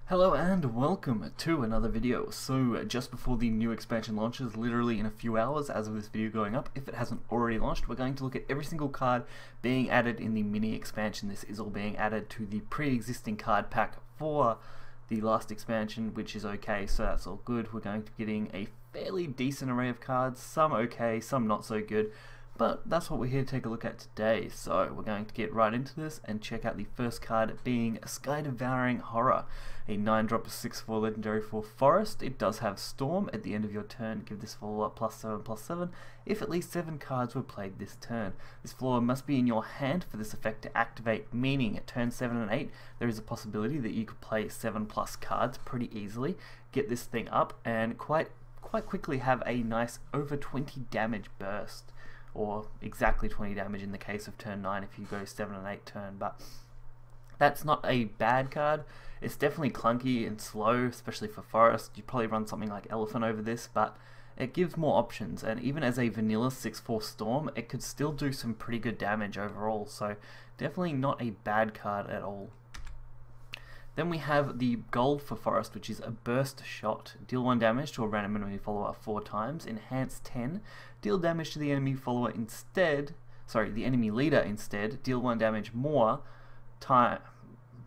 Hello and welcome to another video. So just before the new expansion launches, literally in a few hours as of this video going up, if it hasn't already launched, we're going to look at every single card being added in the mini expansion. This is all being added to the pre-existing card pack for the last expansion, which is okay, so that's all good. We're going to be getting a fairly decent array of cards, some okay, some not so good. But that's what we're here to take a look at today. So we're going to get right into this and check out the first card being Devouring Horror, a 9-drop 6/4 legendary for Forest. It does have Storm at the end of your turn. Give this follower +7/+7 if at least 7 cards were played this turn. This follower must be in your hand for this effect to activate, meaning at turn 7 and 8 there is a possibility that you could play 7+ cards pretty easily, get this thing up, and quite quickly have a nice over 20 damage burst. Or exactly 20 damage in the case of turn 9 if you go 7 and 8 turn, but that's not a bad card. It's definitely clunky and slow, especially for Forest. You probably run something like Elephant over this, but it gives more options, and even as a vanilla 6/4 Storm, it could still do some pretty good damage overall, so definitely not a bad card at all. Then we have the gold for Forest, which is a burst shot. Deal 1 damage to a random enemy follower 4 times, enhance 10. Deal damage to the enemy follower instead, the enemy leader instead. Deal 1 damage one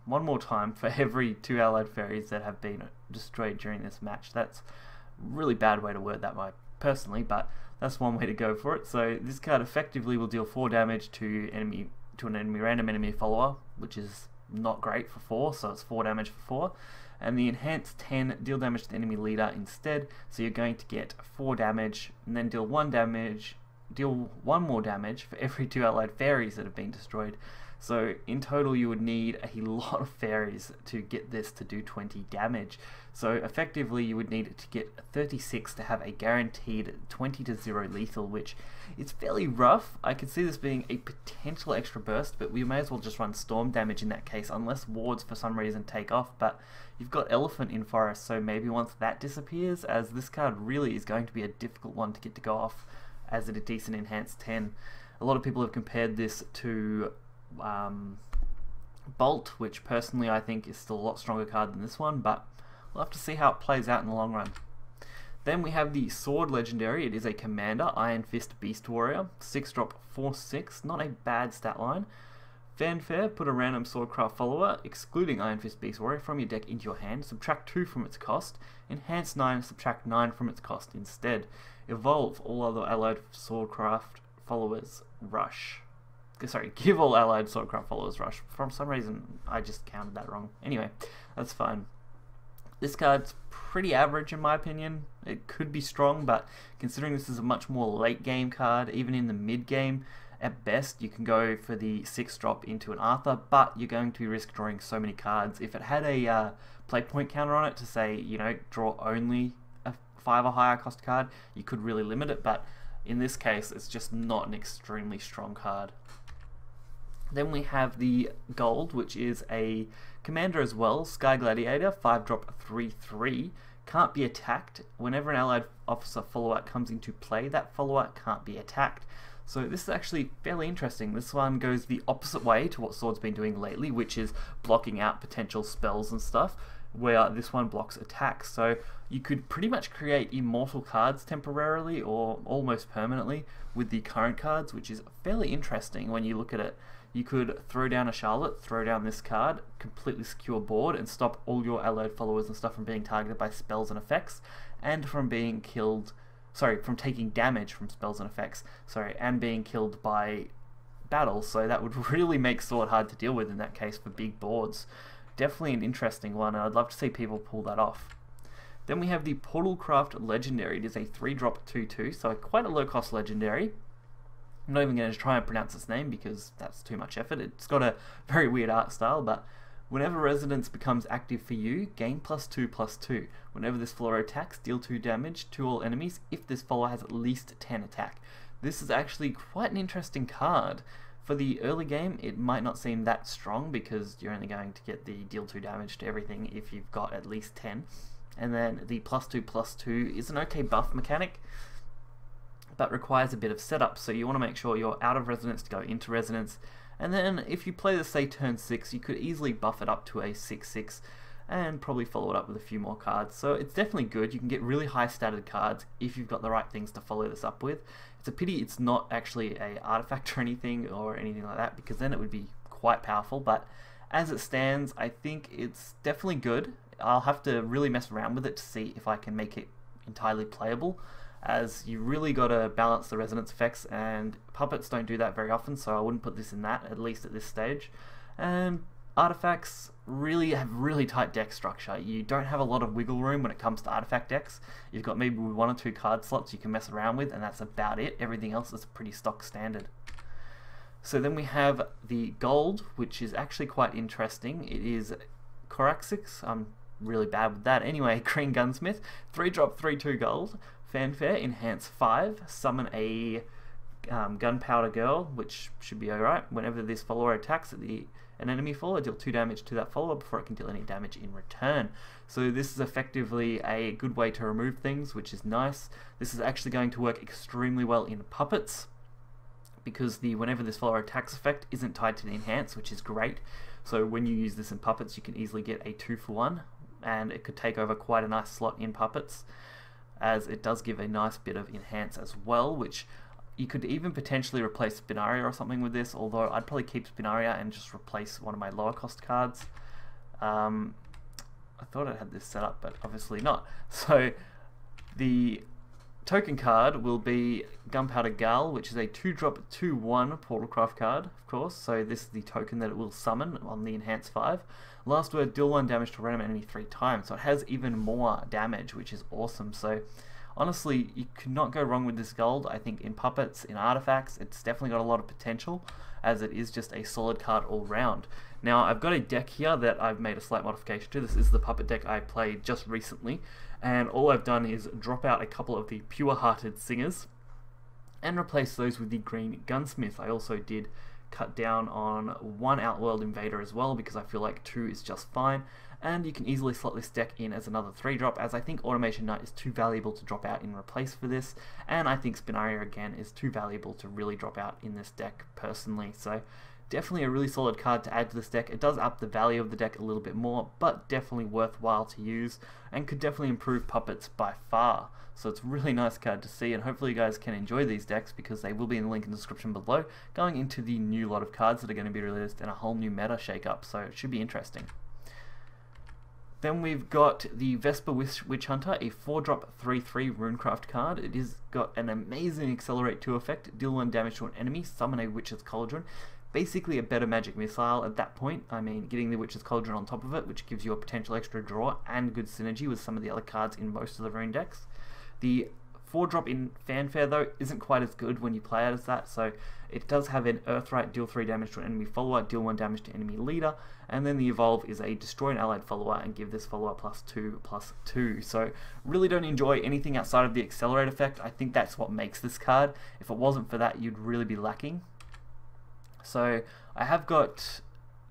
more time for every 2 allied fairies that have been destroyed during this match. That's a really bad way to word that personally, but that's one way to go for it. So this card effectively will deal 4 damage to an random enemy follower, which is not great for 4, so it's 4 damage for 4. And the enhanced 10, deal damage to the enemy leader instead, so you're going to get 4 damage, and then deal 1 more damage for every 2 allied fairies that have been destroyed. So in total you would need a lot of fairies to get this to do 20 damage. So effectively you would need it to get 36 to have a guaranteed 20-0 lethal, which is fairly rough. I could see this being a potential extra burst, but we may as well just run Storm damage in that case, unless wards for some reason take off. But you've got Elephant in Forest, so maybe once that disappears, as this card really is going to be a difficult one to get to go off as a decent enhanced 10. A lot of people have compared this to Bolt, which personally I think is still a lot stronger card than this one, but we'll have to see how it plays out in the long run. Then we have the Sword Legendary. It is a Commander, Ironfist Beast Warrior, 6-drop 4/6, not a bad stat line. Fanfare, put a random Swordcraft follower, excluding Ironfist Beast Warrior, from your deck into your hand, subtract 2 from its cost, enhance 9, subtract 9 from its cost instead. Evolve all other allied Swordcraft followers rush. Give all allied Swordcraft followers rush. For some reason, I just counted that wrong. Anyway, that's fine. This card's pretty average in my opinion. It could be strong, but considering this is a much more late game card, even in the mid game, at best you can go for the 6-drop into an Arthur, but you're going to be risk drawing so many cards. If it had a play point counter on it to say, you know, draw only a 5 or higher cost card, you could really limit it, but in this case it's just not an extremely strong card. Then we have the gold, which is a commander as well, Sky Gladiator, 5-drop 3/3, can't be attacked. Whenever an allied officer follower comes into play, that follower can't be attacked. So this is actually fairly interesting. This one goes the opposite way to what Sword's been doing lately, which is blocking out potential spells and stuff, where this one blocks attacks. So you could pretty much create immortal cards temporarily or almost permanently with the current cards, which is fairly interesting when you look at it. You could throw down a Charlotte, throw down this card, completely secure board, and stop all your allied followers and stuff from being targeted by spells and effects, and from being killed, from taking damage from spells and effects, and being killed by battles. So that would really make Sword hard to deal with in that case for big boards. Definitely an interesting one, and I'd love to see people pull that off. Then we have the Portalcraft Legendary. It is a 3-drop 2/2, so quite a low cost legendary. I'm not even going to try and pronounce its name because that's too much effort. It's got a very weird art style, but whenever Resonance becomes active for you, gain +2/+2. Whenever this follower attacks, deal 2 damage to all enemies if this follower has at least 10 attack. This is actually quite an interesting card. For the early game, it might not seem that strong because you're only going to get the deal 2 damage to everything if you've got at least 10. And then the +2/+2 is an okay buff mechanic, but requires a bit of setup, so you want to make sure you're out of Resonance to go into Resonance, and then if you play this say turn 6, you could easily buff it up to a 6/6 and probably follow it up with a few more cards. So it's definitely good. You can get really high statted cards if you've got the right things to follow this up with. It's a pity it's not actually a artifact or anything like that, because then it would be quite powerful, but as it stands, I think it's definitely good. I'll have to really mess around with it to see if I can make it entirely playable, as you really got to balance the resonance effects, and puppets don't do that very often, so I wouldn't put this in that, at least at this stage. And artifacts really have really tight deck structure. You don't have a lot of wiggle room when it comes to artifact decks. You've got maybe 1 or 2 card slots you can mess around with, and that's about it. Everything else is pretty stock standard. So then we have the gold, which is actually quite interesting. It is Coraxix. I'm really bad with that. Anyway, Green Gunsmith, 3-drop, 3/2 gold. Fanfare, enhance 5. Summon a Gunpowder Gal, which should be alright. Whenever this follower attacks an enemy follower, deal 2 damage to that follower before it can deal any damage in return. So this is effectively a good way to remove things, which is nice. This is actually going to work extremely well in puppets, because the whenever this follower attacks effect isn't tied to the enhance, which is great. So when you use this in puppets, you can easily get a 2-for-1, and it could take over quite a nice slot in puppets, as it does give a nice bit of enhance as well, which you could even potentially replace Spinaria or something with this, although I'd probably keep Spinaria and just replace one of my lower cost cards. I thought I had this set up, but obviously not. So the token card will be Gunpowder Gal, which is a 2-drop 2/1 Portalcraft card, of course. So this is the token that it will summon on the enhance 5. Last word, deal 1 damage to a random enemy 3 times. So it has even more damage, which is awesome. So honestly, you could not go wrong with this gold. I think in puppets, in artifacts, it's definitely got a lot of potential, as it is just a solid card all round. Now, I've got a deck here that I've made a slight modification to. This is the puppet deck I played just recently, and all I've done is drop out a couple of the pure-hearted singers and replace those with the green gunsmith. I also did cut down on 1 Outworld Invader as well, because I feel like 2 is just fine, and you can easily slot this deck in as another 3-drop, as I think Automation Knight is too valuable to drop out in replace for this, and I think Spinaria again is too valuable to really drop out in this deck personally. So definitely a really solid card to add to this deck. It does up the value of the deck a little bit more, but definitely worthwhile to use, and could definitely improve puppets by far. So it's a really nice card to see, and hopefully you guys can enjoy these decks, because they will be in the link in the description below, going into the new lot of cards that are going to be released and a whole new meta shake-up, so it should be interesting. Then we've got the Vesper Witchhunter, a 4-drop 3/3 Runecraft card. It has got an amazing Accelerate 2 effect, deal 1 damage to an enemy, summon a Witch's Cauldron. Basically a better magic missile at that point. I mean, getting the Witch's Cauldron on top of it, which gives you a potential extra draw and good synergy with some of the other cards in most of the rune decks. The 4-drop in Fanfare, though, isn't quite as good when you play it as that, so it does have an Earthright, deal 3 damage to an enemy follower, deal 1 damage to enemy leader, and then the Evolve is a destroy an allied follower and give this follower +2/+2. So really don't enjoy anything outside of the Accelerate effect. I think that's what makes this card. If it wasn't for that, you'd really be lacking. So I have got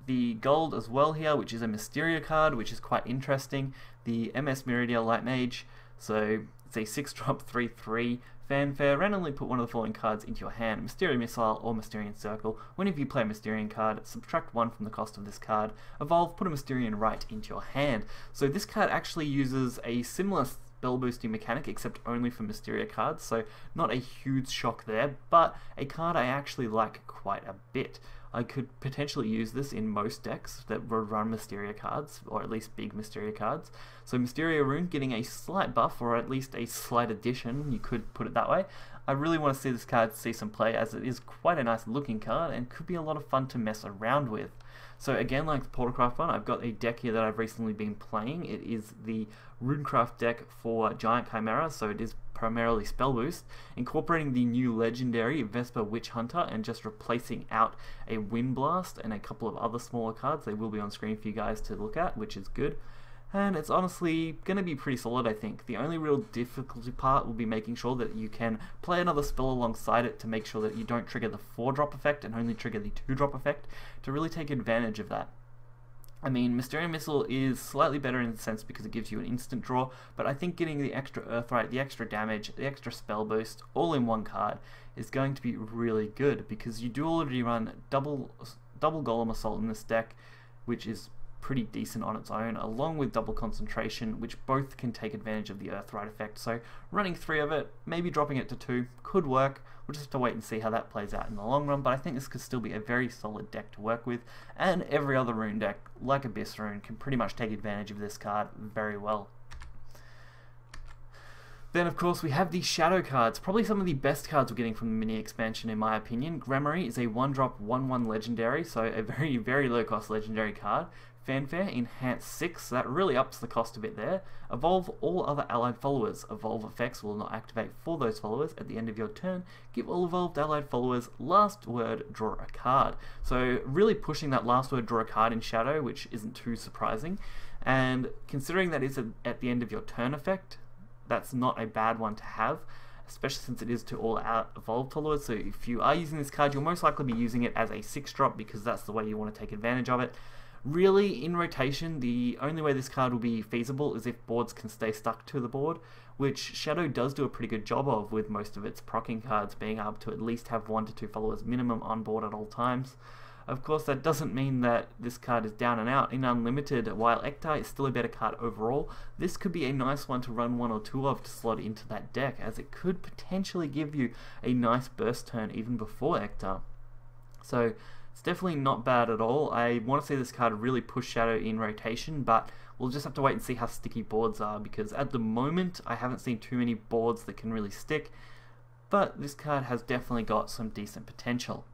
the gold as well here, which is a Mysteria card, which is quite interesting. The MS Miranda Light Mage, so it's a 6-drop 3/3 Fanfare. Randomly put one of the following cards into your hand: Mysterious Missile or Mysterian Circle. Whenever you play a Mysterian card, subtract 1 from the cost of this card. Evolve, put a Mysterian right into your hand. So this card actually uses a similar spell boosting mechanic, except only for Mysteria cards, so not a huge shock there, but a card I actually like quite a bit. I could potentially use this in most decks that run Mysteria cards, or at least big Mysteria cards. So Mysteria Rune getting a slight buff, or at least a slight addition, you could put it that way. I really want to see this card see some play, as it is quite a nice looking card and could be a lot of fun to mess around with. So again, like the Portalcraft one, I've got a deck here that I've recently been playing. It is the Runecraft deck for Giant Chimera, so it is primarily spell boost, incorporating the new legendary Vesper Witchhunter and just replacing out a Wind Blast and a couple of other smaller cards. They will be on screen for you guys to look at, which is good. And it's honestly going to be pretty solid, I think. The only real difficulty part will be making sure that you can play another spell alongside it to make sure that you don't trigger the 4-drop effect and only trigger the 2-drop effect, to really take advantage of that. I mean, Mysterian Missile is slightly better in the sense because it gives you an instant draw, but I think getting the extra Earthright, the extra damage, the extra spell boost, all in one card is going to be really good, because you do already run double Golem Assault in this deck, which is pretty decent on its own, along with double concentration, which both can take advantage of the Earthright effect. So running 3 of it, maybe dropping it to 2, could work. We'll just have to wait and see how that plays out in the long run, but I think this could still be a very solid deck to work with, and every other rune deck, like Abyss Rune, can pretty much take advantage of this card very well. Then, of course, we have the Shadow cards, probably some of the best cards we're getting from the mini expansion, in my opinion. Gremory is a 1-drop, 1/1 legendary, so a very, very low-cost legendary card. Fanfare, enhance 6, so that really ups the cost a bit there. Evolve all other allied followers. Evolve effects will not activate for those followers at the end of your turn. Give all evolved allied followers last word, draw a card. So really pushing that last word, draw a card in Shadow, which isn't too surprising. And considering that it's at the end of your turn effect, that's not a bad one to have, especially since it is to all evolved followers. So if you are using this card, you'll most likely be using it as a 6-drop because that's the way you want to take advantage of it. Really, in rotation, the only way this card will be feasible is if boards can stay stuck to the board, which Shadow does do a pretty good job of, with most of its proccing cards being able to at least have 1 to 2 followers minimum on board at all times. Of course, that doesn't mean that this card is down and out. In Unlimited, while Ektar is still a better card overall, this could be a nice one to run 1 or 2 of to slot into that deck, as it could potentially give you a nice burst turn even before Ektar. So it's definitely not bad at all. I want to see this card really push Shadow in rotation, but we'll just have to wait and see how sticky boards are, because at the moment I haven't seen too many boards that can really stick, but this card has definitely got some decent potential.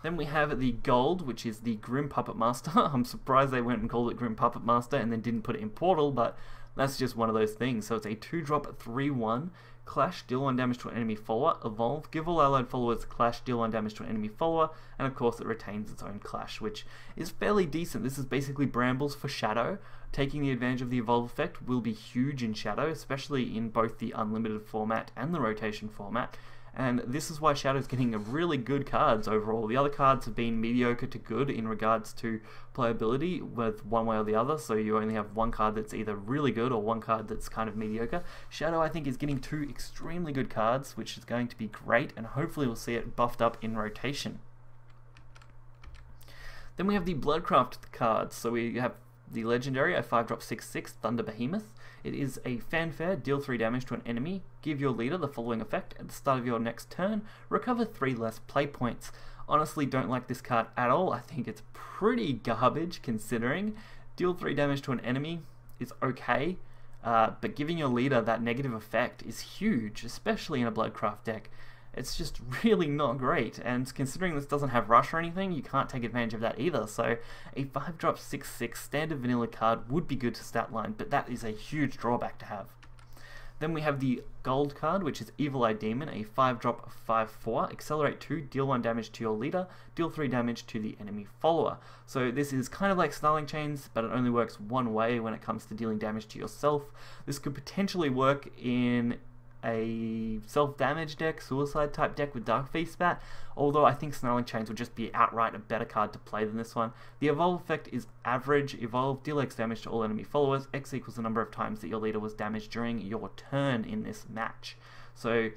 Then we have the gold, which is the Grim Puppetmaster. I'm surprised they went and called it Grim Puppetmaster and then didn't put it in Portal, but that's just one of those things. So it's a 2-drop 3/1. Clash, deal 1 damage to an enemy follower. Evolve, give all allied followers Clash, deal 1 damage to an enemy follower. And of course it retains its own Clash, which is fairly decent. This is basically Brambles for Shadow. Taking the advantage of the Evolve effect will be huge in Shadow, especially in both the Unlimited format and the Rotation format. And this is why Shadow's getting a really good cards overall. The other cards have been mediocre to good in regards to playability, with one way or the other, so you only have one card that's either really good or one card that's kind of mediocre. Shadow, I think, is getting 2 extremely good cards, which is going to be great, and hopefully we'll see it buffed up in rotation. Then we have the Bloodcraft cards. So we have the legendary, a 5-drop 6/6 Thunder Behemoth. It is a fanfare, deal 3 damage to an enemy, give your leader the following effect: at the start of your next turn, recover 3 less play points. Honestly, don't like this card at all. I think it's pretty garbage considering. Deal 3 damage to an enemy is okay, but giving your leader that negative effect is huge, especially in a Bloodcraft deck. It's just really not great, and considering this doesn't have rush or anything, you can't take advantage of that either, so a 5-drop 6/6 standard vanilla card would be good to stat line, but that is a huge drawback to have. Then we have the gold card, which is Evil Eye Demon, a 5-drop 5/4, accelerate 2, deal 1 damage to your leader, deal 3 damage to the enemy follower. So this is kind of like Snarling Chains, but it only works one way when it comes to dealing damage to yourself. This could potentially work in a self-damage deck, suicide type deck with Dark Feast Bat, although I think Snarling Chains would just be outright a better card to play than this one. The Evolve effect is average. Evolve, deal X damage to all enemy followers. X equals the number of times that your leader was damaged during your turn in this match. So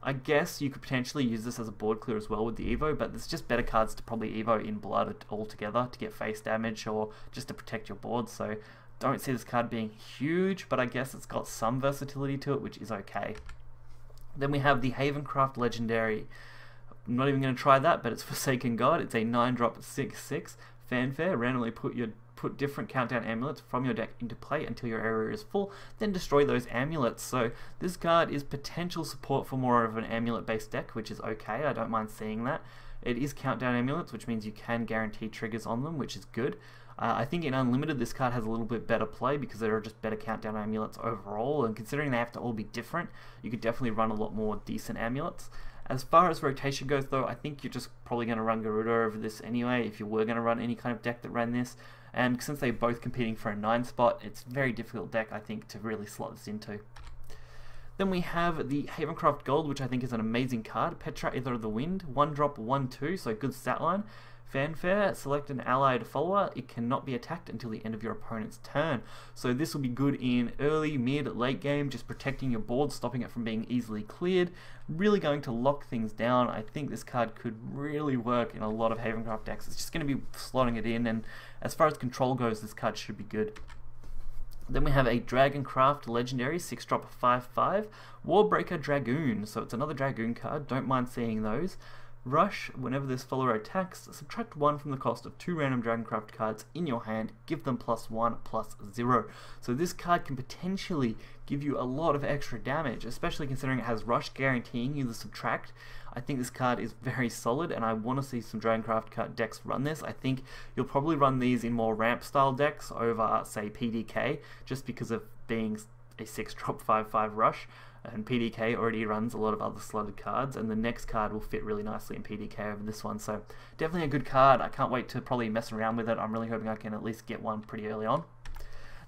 I guess you could potentially use this as a board clear as well with the Evo, but there's just better cards to probably Evo in Blood altogether to get face damage or just to protect your board, so don't see this card being huge, but I guess it's got some versatility to it, which is okay. Then we have the Havencraft Legendary. I'm not even going to try that, but it's Forsaken God. It's a 9-drop 6/6 fanfare. Randomly put different countdown amulets from your deck into play until your area is full, then destroy those amulets. So this card is potential support for more of an amulet-based deck, which is okay. I don't mind seeing that. It is countdown amulets, which means you can guarantee triggers on them, which is good. I think in Unlimited this card has a little bit better play because there are just better countdown amulets overall, and considering they have to all be different, you could definitely run a lot more decent amulets. As far as rotation goes though, I think you're just probably going to run Garuda over this anyway if you were going to run any kind of deck that ran this, and since they're both competing for a 9 spot, it's a very difficult deck I think to really slot this into. Then we have the Havencraft Gold, which I think is an amazing card. Petra, Ether of the Wind, 1-drop 1/2, so good stat line. Fanfare, select an allied follower. It cannot be attacked until the end of your opponent's turn. So this will be good in early, mid, late game, just protecting your board, stopping it from being easily cleared. Really going to lock things down. I think this card could really work in a lot of Havencraft decks. It's just going to be slotting it in, and as far as control goes, this card should be good. Then we have a Dragoncraft Legendary, 6-drop 5/5, Warbreaker Dragoon. So it's another Dragoon card, don't mind seeing those. Rush, whenever this follower attacks, subtract 1 from the cost of 2 random Dragoncraft cards in your hand, give them +1/+0. So this card can potentially give you a lot of extra damage, especially considering it has Rush guaranteeing you the subtract. I think this card is very solid, and I want to see some Dragoncraft card decks run this. I think you'll probably run these in more ramp style decks over, say, PDK, just because of being a 6-drop 5/5 Rush. And PDK already runs a lot of other slotted cards, and the next card will fit really nicely in PDK over this one. So definitely a good card. I can't wait to probably mess around with it. I'm really hoping I can at least get one pretty early on.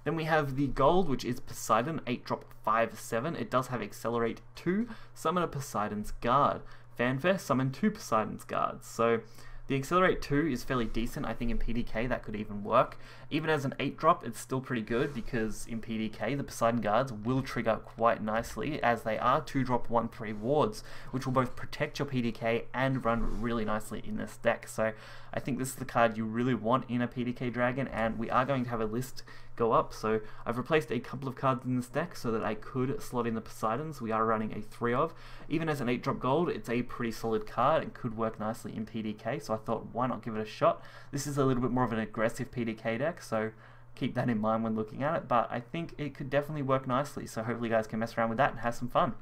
Then we have the gold, which is Poseidon, 8-drop 5/7. It does have Accelerate 2, summon a Poseidon's Guard. Fanfare, summon 2 Poseidon's Guards. So the Accelerate 2 is fairly decent. I think in PDK that could even work. Even as an 8-drop, it's still pretty good, because in PDK the Poseidon Guards will trigger quite nicely, as they are 2-drop 1/3 wards, which will both protect your PDK and run really nicely in this deck. So I think this is the card you really want in a PDK Dragon, and we are going to have a list go up. So I've replaced a couple of cards in this deck so that I could slot in the Poseidons. We are running a 3 of. Even as an 8-drop gold, it's a pretty solid card and could work nicely in PDK, so I thought, why not give it a shot? This is a little bit more of an aggressive PDK deck, so keep that in mind when looking at it, but I think it could definitely work nicely, so hopefully you guys can mess around with that and have some fun.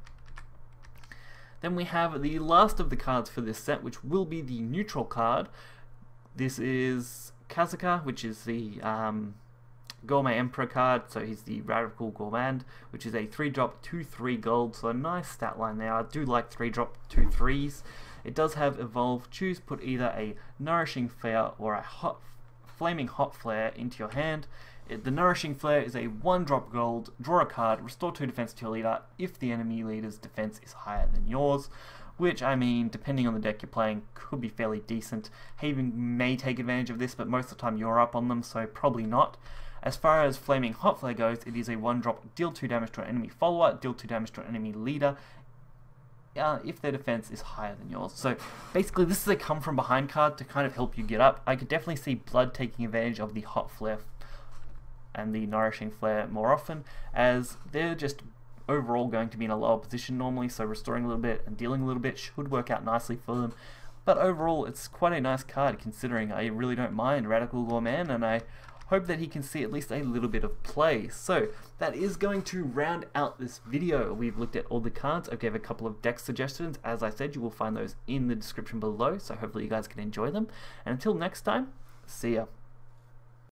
Then we have the last of the cards for this set, which will be the neutral card. This is Khaiza, which is the Gourmet Emperor card, so he's the Radical Gourmand, which is a 3-drop 2/3 gold, so a nice stat line there. I do like 3-drop 2/3s. It does have Evolve. Choose, put either a Nourishing Fare or a Flaming Hot Flare into your hand. The Nourishing Fare is a 1-drop gold, draw a card, restore 2 defense to your leader if the enemy leader's defense is higher than yours. Which, I mean, depending on the deck you're playing, could be fairly decent. Haven may take advantage of this, but most of the time you're up on them, so probably not. As far as Flaming Hot Flare goes, it is a 1-drop, deal 2 damage to an enemy follower, deal 2 damage to an enemy leader, if their defense is higher than yours. So basically this is a come from behind card to kind of help you get up. I could definitely see Blood taking advantage of the Hot Flare and the Nourishing Flare more often, as they're just overall going to be in a lower position normally, so restoring a little bit and dealing a little bit should work out nicely for them. But overall it's quite a nice card, considering I really don't mind Radical Gourmand, and I hope that he can see at least a little bit of play. So that is going to round out this video. We've looked at all the cards. I gave a couple of deck suggestions. As I said, you will find those in the description below, so hopefully you guys can enjoy them. And until next time, see ya.